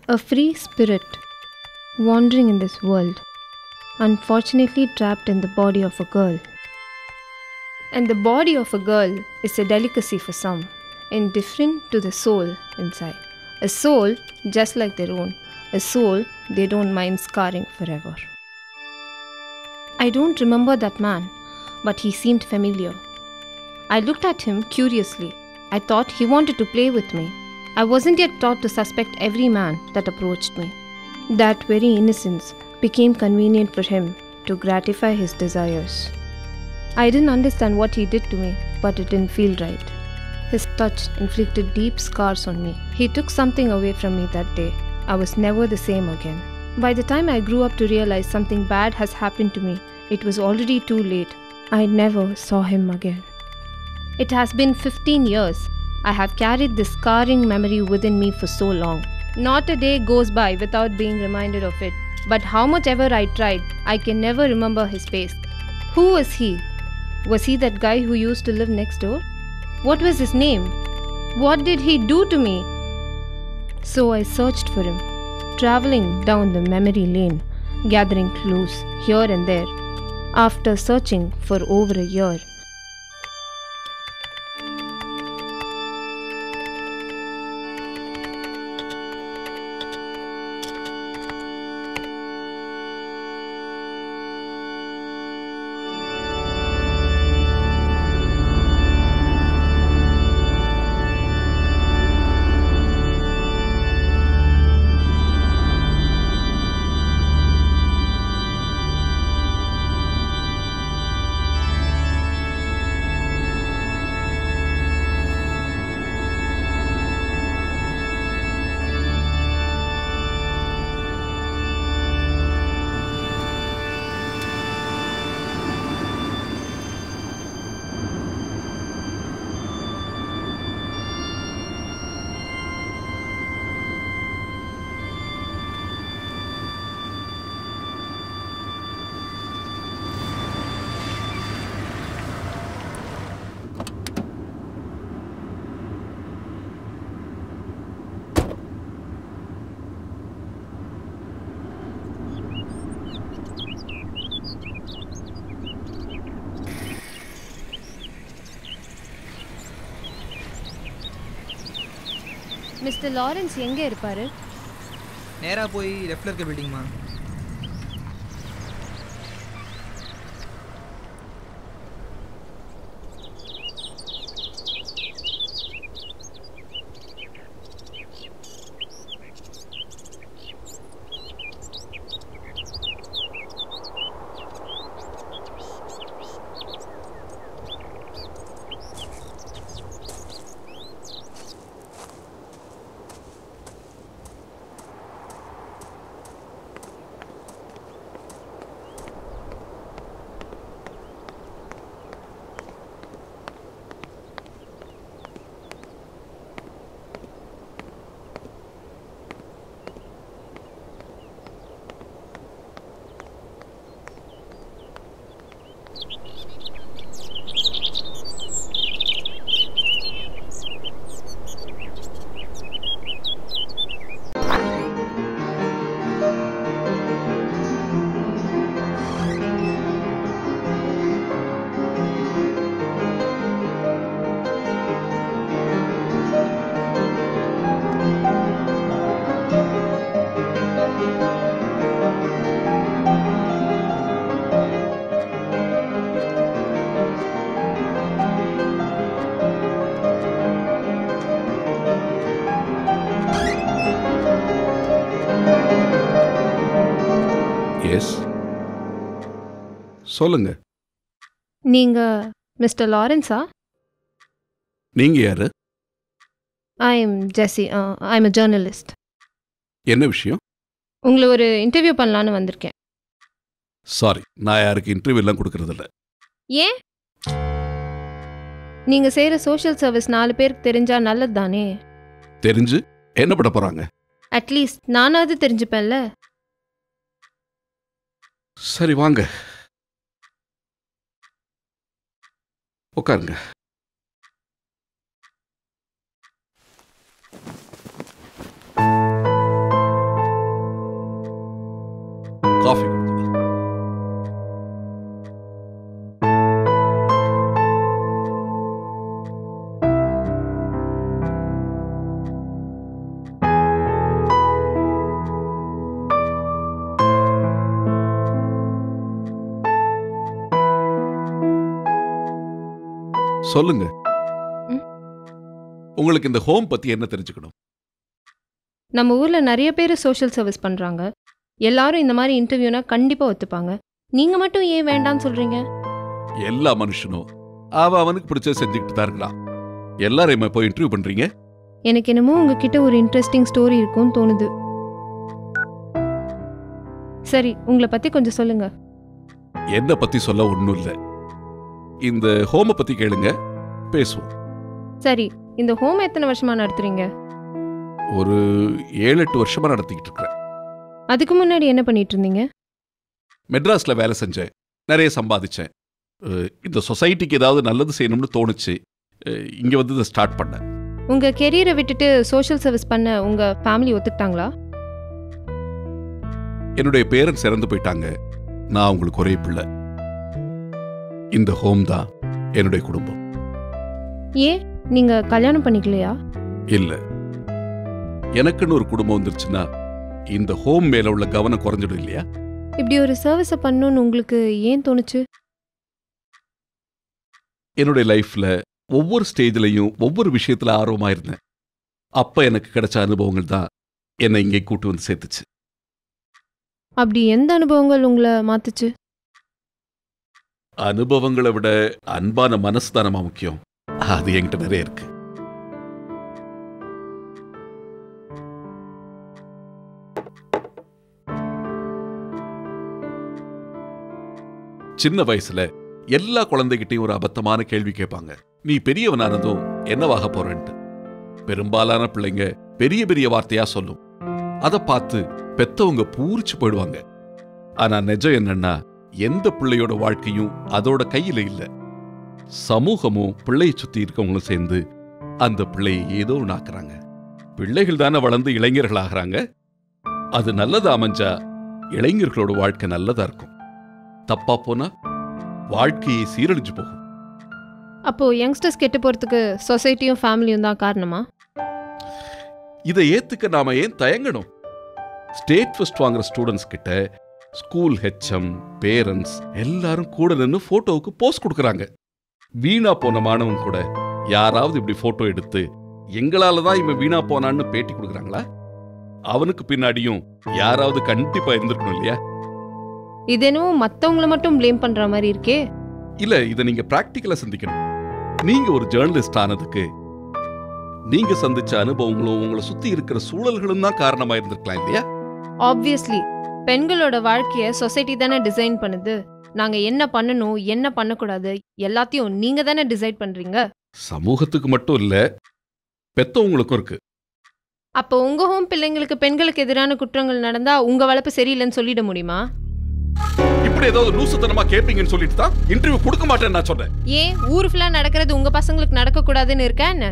A free spirit wandering in this world, unfortunately trapped in the body of a girl. And the body of a girl is a delicacy for some, indifferent to the soul inside. A soul just like their own, a soul they don't mind scarring forever. I don't remember that man, but he seemed familiar. I looked at him curiously. I thought he wanted to play with me. I wasn't yet taught to suspect every man that approached me. That very innocence became convenient for him to gratify his desires. I didn't understand what he did to me, but it didn't feel right. His touch inflicted deep scars on me. He took something away from me that day. I was never the same again. By the time I grew up to realize something bad has happened to me, it was already too late. I never saw him again. It has been 15 years. I have carried this scarring memory within me for so long. Not a day goes by without being reminded of it. But how much ever I tried, I can never remember his face. Who was he? Was he that guy who used to live next door? What was his name? What did he do to me? So I searched for him, traveling down the memory lane, gathering clues here and there. After searching for over a year, Mr. Lawrence எங்க இருப்பாரு? நேரா போய் லெஃப்ட்ல இருக்க பில்டிங்மா. S, சொல்லுங்க. நீங்க mister லாரன்ஸா? நீங்க யாரு? I am Jessie. I am a journalist. என்ன விஷயம்? உங்களை ஒரு இன்டர்வியூ பண்ணலான்னு வந்திருக்கேன். சாரி, நான் யாருக்கு இன்டர்வியூலாம் கொடுக்கறதில்ல. ஏன்? நீங்க செய்யற சோஷியல் சர்வீஸ் 4 பேருக்கு தெரிஞ்சா நல்லது தானே? தெரிஞ்சு என்ன பண்ண போறாங்க? அட்லீஸ்ட் நானாவது தெரிஞ்சுப்பேன்ல. சரி வாங்க, உட்காருங்க. சொல்லுங்க. உங்களுக்கு இந்த ஹோம் பத்தி என்ன தெரிஞ்சுக்கணும்? நம்ம ஊர்ல நிறைய பேர் சோஷியல் சர்வீஸ் பண்றாங்க. எல்லாரும் இந்த மாதிரி இன்டர்வியூனா கண்டிப்பா ஒத்துப்பாங்க. நீங்க மட்டும் ஏன் வேண்டாம்னு சொல்றீங்க? எல்லா மனுஷனும் அவனுக்கு பிடிச்ச செஞ்சுக்கிட்டு தான் இருக்கலாம். எல்லாரையுமே போய் இன்டர்வியூ பண்றீங்க? எனக்கு என்னமோ உங்ககிட்ட ஒரு இன்ட்ரெஸ்டிங் ஸ்டோரி இருக்கும்னு தோணுது. சரி, உங்களை பத்தி கொஞ்சம் சொல்லுங்க. என்ன பத்தி சொல்ல ஒண்ணும் இல்ல. இந்த ஹோம பத்தி கேளுங்க, பேசுவோம். சரி, இந்த ஹோம் எத்தனை வருஷமா நடத்துறீங்க? ஒரு 7-8 வருஷமா நடத்திக்கிட்டு இருக்கிறேன். அதுக்கு முன்னாடி என்ன பண்ணிட்டு இருந்தீங்க? மெட்ராஸ்ல வேலை செஞ்சேன், நிறைய சம்பாதிச்சேன். இந்த சொசைட்டிக்கு ஏதாவது நல்லது செய்யணும்னு தோணுச்சு, இங்க வந்து இதை ஸ்டார்ட் பண்ணேன். உங்க கெரியரை விட்டுட்டு சோஷியல் சர்வீஸ் பண்ண உங்க ஃபேமிலி ஒத்துக்கிட்டாங்களா? என்னுடைய பேரண்ட்ஸ் இறந்து போயிட்டாங்க. நான் உங்களுக்கு ஒரே பிள்ளை. இந்த ஹோம் தான் என்னுடைய குடும்பம். ஏன் நீங்க கல்யாணம் பண்ணிக்கலையா? இல்ல, எனக்குன்னு ஒரு குடும்பம் வந்துருச்சுன்னா இந்த ஹோம் மேல உள்ள கவனம் குறைஞ்சிடும் இல்லையா? இப்படி ஒரு சர்வீஸை பண்ணணும்னு உங்களுக்கு ஏன் தோணுச்சு? என்னுடைய லைஃப்ல ஒவ்வொரு ஸ்டேஜ்லையும் ஒவ்வொரு விஷயத்துல ஆர்வமா இருந்தேன். அப்ப எனக்கு கிடைச்ச அனுபவங்கள் தான் என்னை இங்கே கூட்டு வந்து சேர்த்துச்சு. அப்படி எந்த அனுபவங்கள் உங்களை மாத்துச்சு? அனுபவங்களை விட அன்பான மனசு தானமா முக்கியம். அது என்கிட்ட நிறைய இருக்கு. சின்ன வயசுல எல்லா குழந்தைகிட்டையும் ஒரு அபத்தமான கேள்வி கேட்பாங்க, நீ பெரியவனானதும் என்னவாக போறேன்ட்டு. பெரும்பாலான பிள்ளைங்க பெரிய பெரிய வார்த்தையா சொல்லும். அதை பார்த்து பெத்தவங்க பூரிச்சு போயிடுவாங்க. ஆனா நிஜம் என்னன்னா, எந்த பிள்ளையோட வாழ்க்கையும் அதோட கையில இல்ல. சமூகமும் பிள்ளையை சுத்தி இருக்கவங்களும் சேர்ந்து அந்த பிள்ளையை ஏதோ ஒன்று ஆக்குறாங்க. பிள்ளைகள் தானே வளர்ந்து இளைஞர்கள் ஆகிறாங்க. அது நல்லதா அமைஞ்சா இளைஞர்களோட வாழ்க்கை நல்லதா இருக்கும். தப்பா போனா வாழ்க்கையை சீரழிஞ்சு போகும். அப்போ யங்ஸ்டர்ஸ் கெட்டு போறதுக்கு சொசைட்டியும் ஃபேமிலியும் தான் காரணமா? இதை ஏத்துக்க நாம ஏன் தயங்கணும்? ஸ்டேட் ஃபர்ஸ்ட் வாங்குற ஸ்டூடெண்ட்ஸ் கிட்ட ஸ்கூல் ஹெச்எம், பேரண்ட்ஸ் எல்லாரும் கூட நின்று போட்டோவுக்கு போஸ்ட் கொடுக்கறாங்க. வீணா போன மாணவன் கூட யாராவது இப்படி போட்டோ எடுத்து எங்களால தான் இவன் வீணா போனான்னு பேட்டி கொடுக்கறாங்களா? அவனுக்கு பின்னாடியும் யாராவது கண்டிப்பா இருந்திருக்கணும் இல்லையா? இது என்னவோ மத்தவங்களை மட்டும் ப்ளேம் பண்ற மாதிரி இருக்கே. இல்ல, இதை நீங்க பிராக்டிக்கலா சிந்திக்கணும். நீங்க ஒரு ஜேர்னலிஸ்ட் ஆனதுக்கு நீங்க சந்திச்ச அனுபவங்களும் உங்களை சுத்தி இருக்கிற சூழல்களும் தான் காரணமா இருந்திருக்கலாம் இல்லையா? ஆப்வியஸ்லி பெண்களோட வாழ்க்கைய சொசைட்டி தானே டிசைன் பண்ணுது. நாங்க என்ன பண்ணணும், என்ன பண்ணக்கூடாது எல்லாத்தையும் நீங்க தானே டிசைட் பண்றீங்க. சமூகத்துக்கு மட்டும் இல்ல, பெத்தவங்களுக்கும் இருக்கு. அப்போ உங்க ஹோம் பிள்ளைங்களுக்கு பெண்களுக்கு எதிரான குற்றங்கள் நடந்தா உங்க வளர்ப்பு சரியில்லைன்னு சொல்லிட முடியுமா? இப்படி ஏதாவது லூசுத்தனமா கேப்பீங்கன்னு சொல்லிட்டு தான் இன்டர்வியூ கொடுக்க மாட்டேன்னு நான் சொன்னேன். ஏன் ஊர் ஃபுல்லா நடக்கிறது உங்க பசங்களுக்கு நடக்க கூடாதுன்னு இருக்கா என்ன?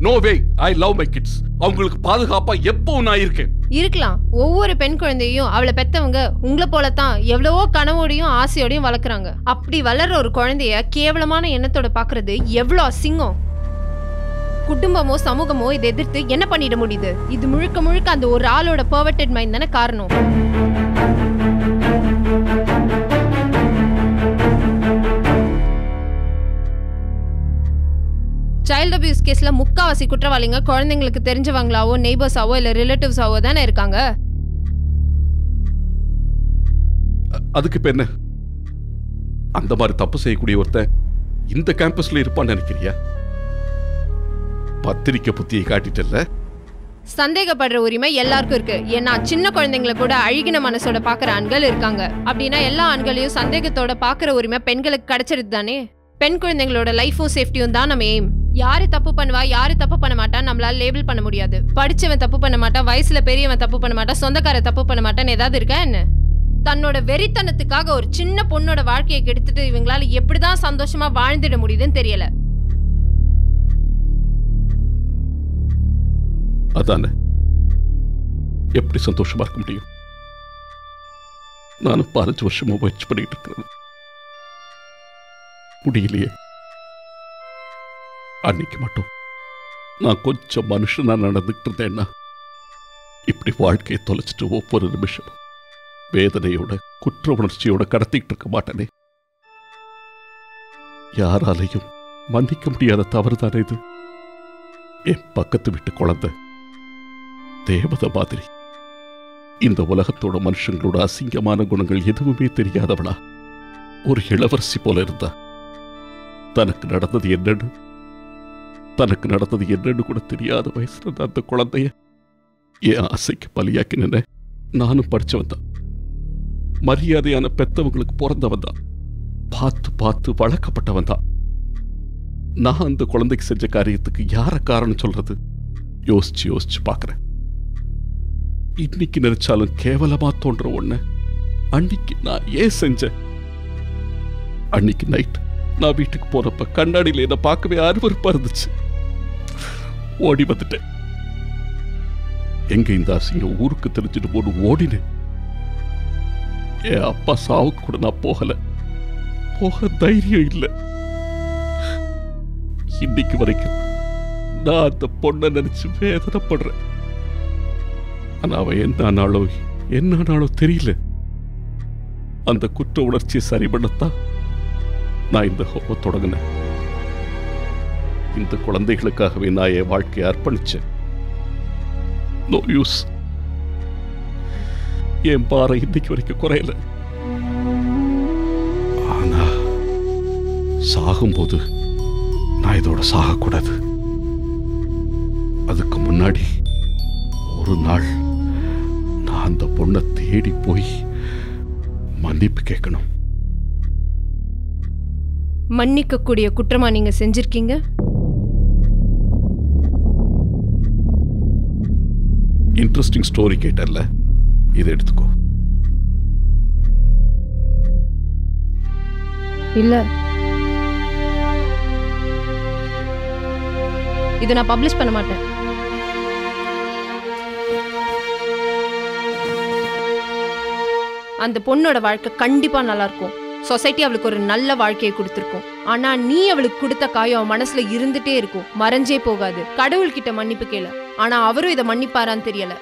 No way, I love my kids. அவங்களுக்கு பாதுகாப்பா எப்பவும் நான் இருக்கேன். இருக்கலாம். ஒவ்வொரு பெண் குழந்தையும் அவளை பெத்தவங்க உங்களை போலத்தான் எவ்வளவோ கனவோடையும் ஆசையோடையும் வளர்க்குறாங்க. அப்படி வளர்ற ஒரு குழந்தைய கேவலமான எண்ணத்தோட பாக்குறது எவ்வளோ அசிங்கம். குடும்பமோ சமூகமோ இதை எதிர்த்து என்ன பண்ணிட முடியுது? இது முழுக்க முழுக்க அந்த ஒரு ஆளோட பெர்வர்டட் மைண்ட் தானே காரணம். சைல்ட் அபியூஸ் கேஸ்ல முக்காவாசி குற்றவாளிங்க குழந்தைங்களுக்கு தெரிஞ்சவங்களாவோ நெய்பர்ஸாவோ இல்ல ரிலேட்டிவ்ஸாவோ தானே இருக்காங்க. அதுக்கு இப்ப என்ன? அந்த மாதிரி தப்பு செய்யக்கூடிய ஒருத்தன் இந்த கேம்பஸ்ல இருப்பான்னு நினைக்கிறியா? பத்திரிக்கை புத்தியை காட்டிட்டல்ல. சந்தேகப்படுற உரிமை எல்லாருக்கும் இருக்கு. ஏன்னா சின்ன குழந்தைங்களை கூட அழுகின மனசோட பாக்குற ஆண்கள் இருக்காங்க. அப்படின்னா எல்லா ஆண்களையும் சந்தேகத்தோட பாக்குற உரிமை பெண்களுக்கு கிடைச்சிருது தானே. பெண் குழந்தைங்களோட லைஃபும் சேஃப்டியும் தான் நம்ம எய்ம். யாரு தப்பு பண்ணுவா, யாரு தப்பு பண்ண மாட்டா நம்மளால லேபிள் பண்ண முடியாது. படிச்சவன் தப்பு பண்ண மாட்டான், வயசுல பெரியவன் தப்பு பண்ண மாட்டான், சொந்தக்கார தப்பு பண்ண மாட்டான்னு ஏதாவது இருக்கா என்ன? தன்னோட வெறித்தனத்துக்காக ஒரு சின்ன பொண்ணோட வாழ்க்கையை கெடுத்துட்டு இவங்களால எப்படிதான் சந்தோஷமா வாழ்ந்துட முடியுதுன்னு தெரியல. அதானே, எப்படி சந்தோஷமா இருக்க முடியும்? நானும் 15 வருஷமா முயற்சி பண்ணிட்டு இருக்கிறேன், முடியலையே. அன்னைக்கு மட்டும் நான் கொஞ்சம் மனுஷனா நடந்துகிட்டு இருந்தேன்னா இப்படி வாழ்க்கையை தொலைச்சிட்டு ஒவ்வொரு நிமிஷமும் வேதனையோட குற்ற உணர்ச்சியோட கடத்திட்டு இருக்க மாட்டேனே. யாராலையும் மன்னிக்க முடியாத தவறுதானே இது. என் பக்கத்து வீட்டு குழந்தை தேவதை மாதிரி. இந்த உலகத்தோட மனுஷங்களோட அசிங்கமான குணங்கள் எதுவுமே தெரியாதவளா ஒரு இளவரசி போல இருந்தா. தனக்கு நடந்தது என்னன்னு கூட தெரியாத வயசுல அந்த குழந்தைய என் ஆசைக்கு பலியாக்கின. நானும் படிச்சவன் தான், மரியாதையான பெத்தவங்களுக்கு பிறந்தவன் தான், பார்த்து பார்த்து வளர்க்கப்பட்டவன் தான். நான் அந்த குழந்தைக்கு செஞ்ச காரியத்துக்கு யார காரணம் சொல்றது? யோசிச்சு பார்க்கிறேன். இன்னைக்கு நினைச்சாலும் கேவலமா தோன்ற ஒண்ண அன்னைக்கு நான் ஏன் செஞ்சேன்? அன்னைக்கு நைட் நான் வீட்டுக்கு போனப்ப கண்ணாடியில என்ன பார்க்கவே அருவருப்பா இருந்துச்சு. ஓடி வந்துட்டேன். எங்க இந்த அசிங்கம் ஊருக்கு தெரிஞ்சுட்டு போட்டு ஓடினேன். என் அப்பா சாவுக்கு கூட நான் போக தைரியம் இல்லை. இன்னைக்கு வரைக்கும் நான் அந்த பொண்ணை நினைச்சு வேதனைப்படுறேன். ஆனா அவ என்னானாலோ தெரியல. அந்த குற்ற உணர்ச்சியை சரி பண்ணத்தான் நான் இந்த ஹோம தொடங்கினேன். இந்த குழந்தைகளுக்காகவே நான் என் வாழ்க்கையை அர்ப்பணிச்சேன். No use. என் பாறை இன்னைக்கு வரைக்கும் குறையல. ஆனா சாகும்போது நான் இதோட சாகக்கூடாது. அதுக்கு முன்னாடி ஒரு நாள் நான் அந்த பொண்ணை தேடி போய் மன்னிப்பு கேட்கணும். மன்னிக்க கூடிய குற்றமா நீங்க செஞ்சிருக்கீங்க? இன்ட்ரெஸ்டிங் ஸ்டோரி கேட்டல, இதை எடுத்துக்கோ. இல்ல, இதை நான் பப்ளிஷ் பண்ண மாட்டேன். அந்த பொண்ணோட வாழ்க்கை கண்டிப்பா நல்லா இருக்கும். சொசைட்டி அவளுக்கு ஒரு நல்ல வாழ்க்கையை கொடுத்துருக்கும். ஆனா நீ அவளுக்கு கொடுத்த காயம் அவன் மனசுல இருந்துட்டே இருக்கும், மறைஞ்சே போகாது. கடவுள்கிட்ட மன்னிப்பு கேளு. ஆனா அவரும் இதை மன்னிப்பாரான்னு தெரியல.